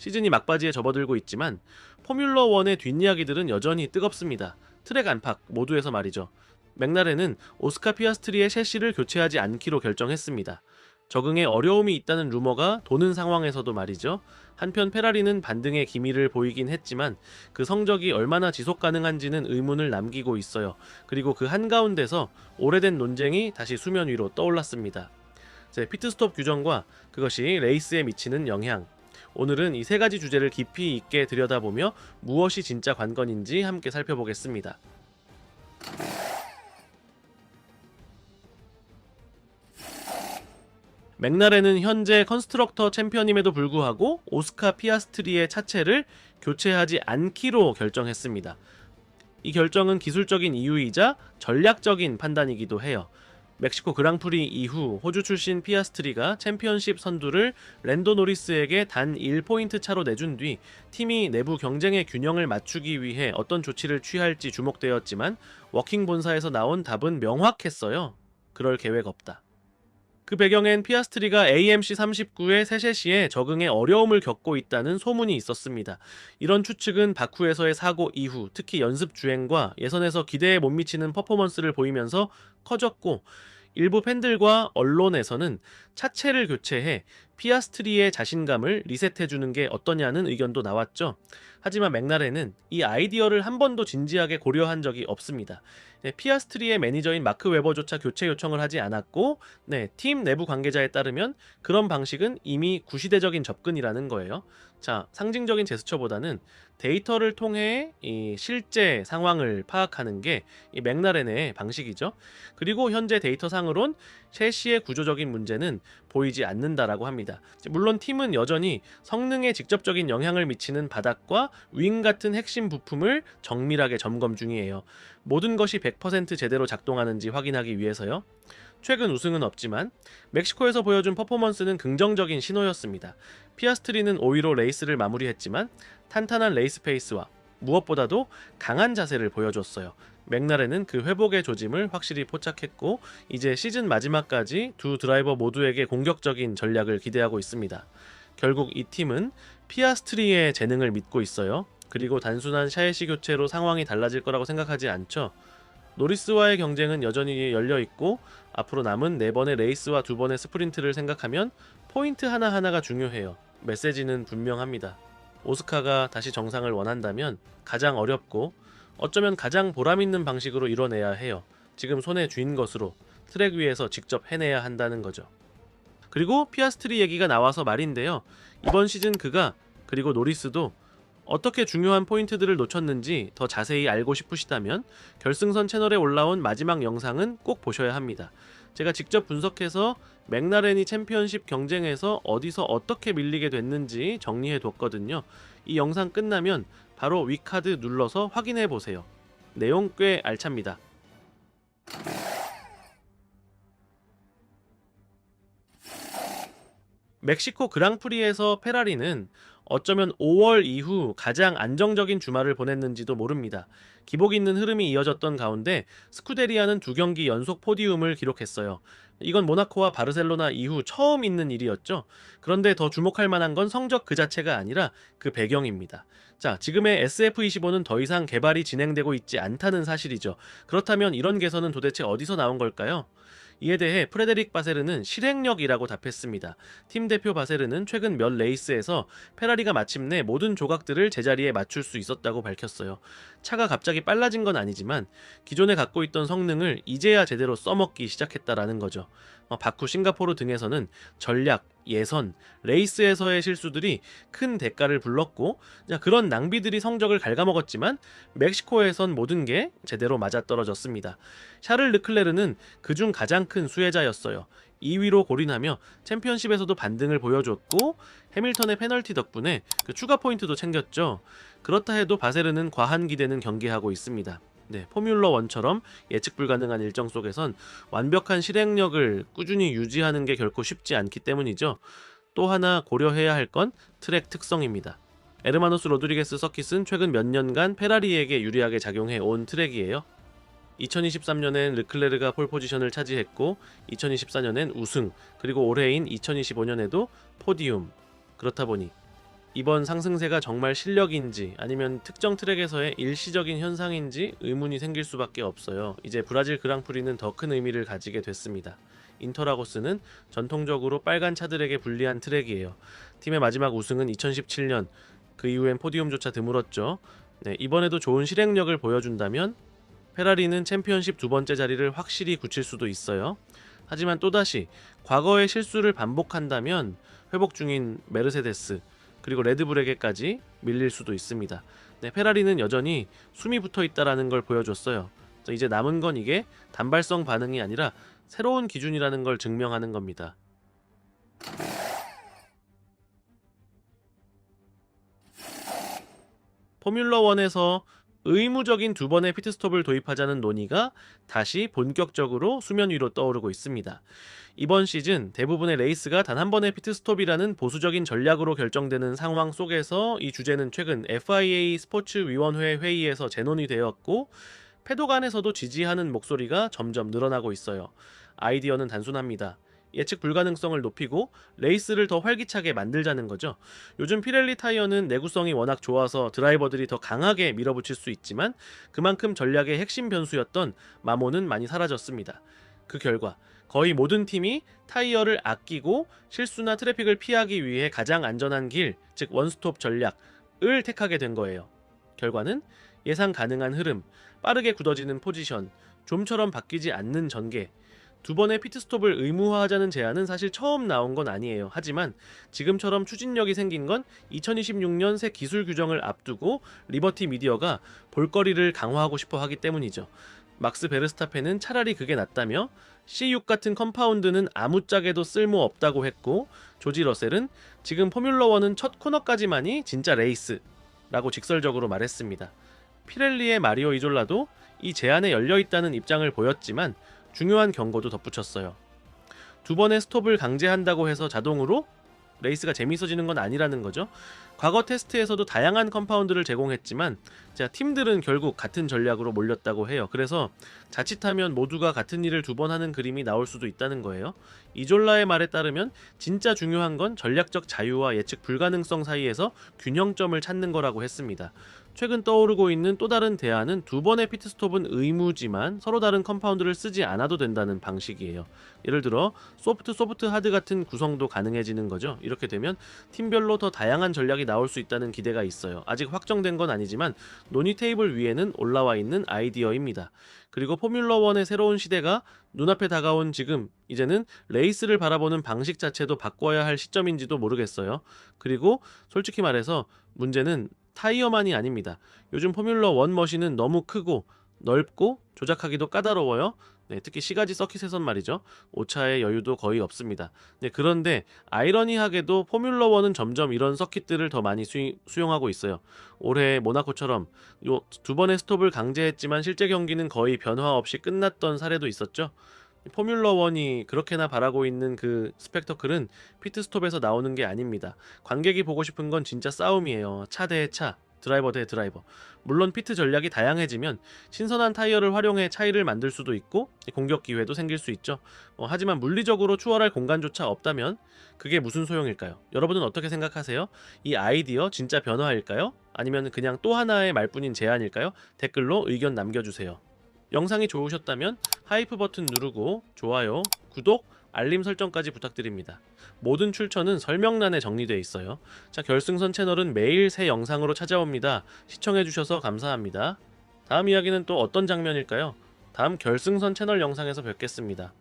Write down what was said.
시즌이 막바지에 접어들고 있지만 포뮬러 1의 뒷이야기들은 여전히 뜨겁습니다. 트랙 안팎 모두에서 말이죠. 맥라렌은 오스카 피아스트리의 셰시를 교체하지 않기로 결정했습니다. 적응에 어려움이 있다는 루머가 도는 상황에서도 말이죠. 한편 페라리는 반등의 기미를 보이긴 했지만 그 성적이 얼마나 지속 가능한지는 의문을 남기고 있어요. 그리고 그 한가운데서 오래된 논쟁이 다시 수면 위로 떠올랐습니다. 피트스톱 규정과 그것이 레이스에 미치는 영향. 오늘은 이 세 가지 주제를 깊이 있게 들여다보며 무엇이 진짜 관건인지 함께 살펴보겠습니다. 맥라렌은 현재 컨스트럭터 챔피언임에도 불구하고 오스카 피아스트리의 차체를 교체하지 않기로 결정했습니다. 이 결정은 기술적인 이유이자 전략적인 판단이기도 해요. 멕시코 그랑프리 이후 호주 출신 피아스트리가 챔피언십 선두를 랜도 노리스에게 단 1포인트 차로 내준 뒤 팀이 내부 경쟁의 균형을 맞추기 위해 어떤 조치를 취할지 주목되었지만 워킹 본사에서 나온 답은 명확했어요. 그럴 계획 없다. 그 배경엔 피아스트리가 AMC 39의 세셰시에 적응에 어려움을 겪고 있다는 소문이 있었습니다. 이런 추측은 바쿠에서의 사고 이후 특히 연습 주행과 예선에서 기대에 못 미치는 퍼포먼스를 보이면서 커졌고 일부 팬들과 언론에서는 차체를 교체해 피아스트리의 자신감을 리셋해주는 게 어떠냐는 의견도 나왔죠. 하지만 맥라렌은 이 아이디어를 한 번도 진지하게 고려한 적이 없습니다. 피아스트리의 매니저인 마크 웨버조차 교체 요청을 하지 않았고 팀 내부 관계자에 따르면 그런 방식은 이미 구시대적인 접근이라는 거예요. 자, 상징적인 제스처보다는 데이터를 통해 이 실제 상황을 파악하는 게 이 맥라렌의 방식이죠. 그리고 현재 데이터상으론 셰시의 구조적인 문제는 보이지 않는다라고 합니다. 물론 팀은 여전히 성능에 직접적인 영향을 미치는 바닥과 윙 같은 핵심 부품을 정밀하게 점검 중이에요. 모든 것이 100% 제대로 작동하는지 확인하기 위해서요. 최근 우승은 없지만 멕시코에서 보여준 퍼포먼스는 긍정적인 신호였습니다. 피아스트리는 5위로 레이스를 마무리했지만 탄탄한 레이스 페이스와 무엇보다도 강한 자세를 보여줬어요. 맥라렌은 그 회복의 조짐을 확실히 포착했고 이제 시즌 마지막까지 두 드라이버 모두에게 공격적인 전략을 기대하고 있습니다. 결국 이 팀은 피아스트리의 재능을 믿고 있어요. 그리고 단순한 샤이시 교체로 상황이 달라질 거라고 생각하지 않죠. 노리스와의 경쟁은 여전히 열려있고 앞으로 남은 4번의 레이스와 2번의 스프린트를 생각하면 포인트 하나하나가 중요해요. 메시지는 분명합니다. 오스카가 다시 정상을 원한다면 가장 어렵고 어쩌면 가장 보람있는 방식으로 이뤄내야 해요. 지금 손에 쥔 것으로 트랙 위에서 직접 해내야 한다는 거죠. 그리고 피아스트리 얘기가 나와서 말인데요. 이번 시즌 그가 그리고 노리스도 어떻게 중요한 포인트들을 놓쳤는지 더 자세히 알고 싶으시다면 결승선 채널에 올라온 마지막 영상은 꼭 보셔야 합니다. 제가 직접 분석해서 맥라렌이 챔피언십 경쟁에서 어디서 어떻게 밀리게 됐는지 정리해 뒀거든요. 이 영상 끝나면 바로 위카드 눌러서 확인해 보세요. 내용 꽤 알찹니다. 멕시코 그랑프리에서 페라리는 어쩌면 5월 이후 가장 안정적인 주말을 보냈는지도 모릅니다. 기복 있는 흐름이 이어졌던 가운데 스쿠데리아는 2경기 연속 포디움을 기록했어요. 이건 모나코와 바르셀로나 이후 처음 있는 일이었죠. 그런데 더 주목할 만한 건 성적 그 자체가 아니라 그 배경입니다. 자, 지금의 SF25는 더 이상 개발이 진행되고 있지 않다는 사실이죠. 그렇다면 이런 개선은 도대체 어디서 나온 걸까요? 이에 대해 프레데릭 바세르는 실행력이라고 답했습니다. 팀 대표 바세르는 최근 몇 레이스에서 페라리가 마침내 모든 조각들을 제자리에 맞출 수 있었다고 밝혔어요. 차가 갑자기 빨라진 건 아니지만 기존에 갖고 있던 성능을 이제야 제대로 써먹기 시작했다라는 거죠. 바쿠, 싱가포르 등에서는 전략, 예선, 레이스에서의 실수들이 큰 대가를 불렀고 그런 낭비들이 성적을 갉아먹었지만 멕시코에선 모든 게 제대로 맞아떨어졌습니다. 샤를 르클레르는 그중 가장 큰 수혜자였어요. 2위로 골인하며 챔피언십에서도 반등을 보여줬고 해밀턴의 페널티 덕분에 그 추가 포인트도 챙겼죠. 그렇다 해도 바세르는 과한 기대는 경계하고 있습니다. 포뮬러 1처럼 예측 불가능한 일정 속에선 완벽한 실행력을 꾸준히 유지하는 게 결코 쉽지 않기 때문이죠. 또 하나 고려해야 할 건 트랙 특성입니다. 에르마노스 로드리게스 서킷은 최근 몇 년간 페라리에게 유리하게 작용해 온 트랙이에요. 2023년엔 르클레르가 폴포지션을 차지했고 2024년엔 우승, 그리고 올해인 2025년에도 포디움. 그렇다 보니 이번 상승세가 정말 실력인지 아니면 특정 트랙에서의 일시적인 현상인지 의문이 생길 수밖에 없어요. 이제 브라질 그랑프리는 더 큰 의미를 가지게 됐습니다. 인터라고스는 전통적으로 빨간 차들에게 불리한 트랙이에요. 팀의 마지막 우승은 2017년, 그 이후엔 포디움조차 드물었죠. 네, 이번에도 좋은 실행력을 보여준다면 페라리는 챔피언십 두 번째 자리를 확실히 굳힐 수도 있어요. 하지만 또다시 과거의 실수를 반복한다면 회복 중인 메르세데스 그리고 레드불에게까지 밀릴 수도 있습니다. 네, 페라리는 여전히 숨이 붙어 있다라는 걸 보여줬어요. 이제 남은 건 이게 단발성 반응이 아니라 새로운 기준이라는 걸 증명하는 겁니다. 포뮬러1에서 의무적인 두 번의 피트스톱을 도입하자는 논의가 다시 본격적으로 수면 위로 떠오르고 있습니다. 이번 시즌 대부분의 레이스가 단 한 번의 피트스톱이라는 보수적인 전략으로 결정되는 상황 속에서 이 주제는 최근 FIA 스포츠위원회 회의에서 재논의 되었고 패독 안에서도 지지하는 목소리가 점점 늘어나고 있어요. 아이디어는 단순합니다. 예측 불가능성을 높이고 레이스를 더 활기차게 만들자는 거죠. 요즘 피렐리 타이어는 내구성이 워낙 좋아서 드라이버들이 더 강하게 밀어붙일 수 있지만 그만큼 전략의 핵심 변수였던 마모는 많이 사라졌습니다. 그 결과 거의 모든 팀이 타이어를 아끼고 실수나 트래픽을 피하기 위해 가장 안전한 길, 즉 원스톱 전략을 택하게 된 거예요. 결과는 예상 가능한 흐름, 빠르게 굳어지는 포지션, 좀처럼 바뀌지 않는 전개, 두 번의 피트스톱을 의무화하자는 제안은 사실 처음 나온 건 아니에요. 하지만 지금처럼 추진력이 생긴 건 2026년 새 기술 규정을 앞두고 리버티 미디어가 볼거리를 강화하고 싶어 하기 때문이죠. 막스 베르스타펜은 차라리 그게 낫다며 C6 같은 컴파운드는 아무짝에도 쓸모없다고 했고 조지 러셀은 지금 포뮬러1은 첫 코너까지만이 진짜 레이스라고 직설적으로 말했습니다. 피렐리의 마리오 이졸라도 이 제안에 열려있다는 입장을 보였지만 중요한 경고도 덧붙였어요. 두 번의 스톱을 강제한다고 해서 자동으로 레이스가 재밌어지는 건 아니라는 거죠. 과거 테스트에서도 다양한 컴파운드를 제공했지만 팀들은 결국 같은 전략으로 몰렸다고 해요. 그래서 자칫하면 모두가 같은 일을 두 번 하는 그림이 나올 수도 있다는 거예요. 이졸라의 말에 따르면 진짜 중요한 건 전략적 자유와 예측 불가능성 사이에서 균형점을 찾는 거라고 했습니다. 최근 떠오르고 있는 또 다른 대안은 두 번의 피트스톱은 의무지만 서로 다른 컴파운드를 쓰지 않아도 된다는 방식이에요. 예를 들어 소프트, 하드 같은 구성도 가능해지는 거죠. 이렇게 되면 팀별로 더 다양한 전략이 나올 수 있다는 기대가 있어요. 아직 확정된 건 아니지만 논의 테이블 위에는 올라와 있는 아이디어입니다. 그리고 포뮬러1의 새로운 시대가 눈앞에 다가온 지금 이제는 레이스를 바라보는 방식 자체도 바꿔야 할 시점인지도 모르겠어요. 그리고 솔직히 말해서 문제는 타이어만이 아닙니다. 요즘 포뮬러1 머신은 너무 크고 넓고 조작하기도 까다로워요. 네, 특히 시가지 서킷에선 말이죠. 오차의 여유도 거의 없습니다. 네, 그런데 아이러니하게도 포뮬러1은 점점 이런 서킷들을 더 많이 수용하고 있어요. 올해 모나코처럼 요 두 번의 스톱을 강제했지만 실제 경기는 거의 변화 없이 끝났던 사례도 있었죠. 포뮬러1이 그렇게나 바라고 있는 그 스펙터클은 피트스톱에서 나오는 게 아닙니다. 관객이 보고 싶은 건 진짜 싸움이에요. 차 대 차, 드라이버 대 드라이버. 물론 피트 전략이 다양해지면 신선한 타이어를 활용해 차이를 만들 수도 있고 공격 기회도 생길 수 있죠. 하지만 물리적으로 추월할 공간조차 없다면 그게 무슨 소용일까요? 여러분은 어떻게 생각하세요? 이 아이디어 진짜 변화일까요? 아니면 그냥 또 하나의 말뿐인 제안일까요? 댓글로 의견 남겨주세요. 영상이 좋으셨다면 하이프 버튼 누르고 좋아요, 구독, 알림 설정까지 부탁드립니다. 모든 출처는 설명란에 정리되어 있어요. 자, 결승선 채널은 매일 새 영상으로 찾아옵니다. 시청해주셔서 감사합니다. 다음 이야기는 또 어떤 장면일까요? 다음 결승선 채널 영상에서 뵙겠습니다.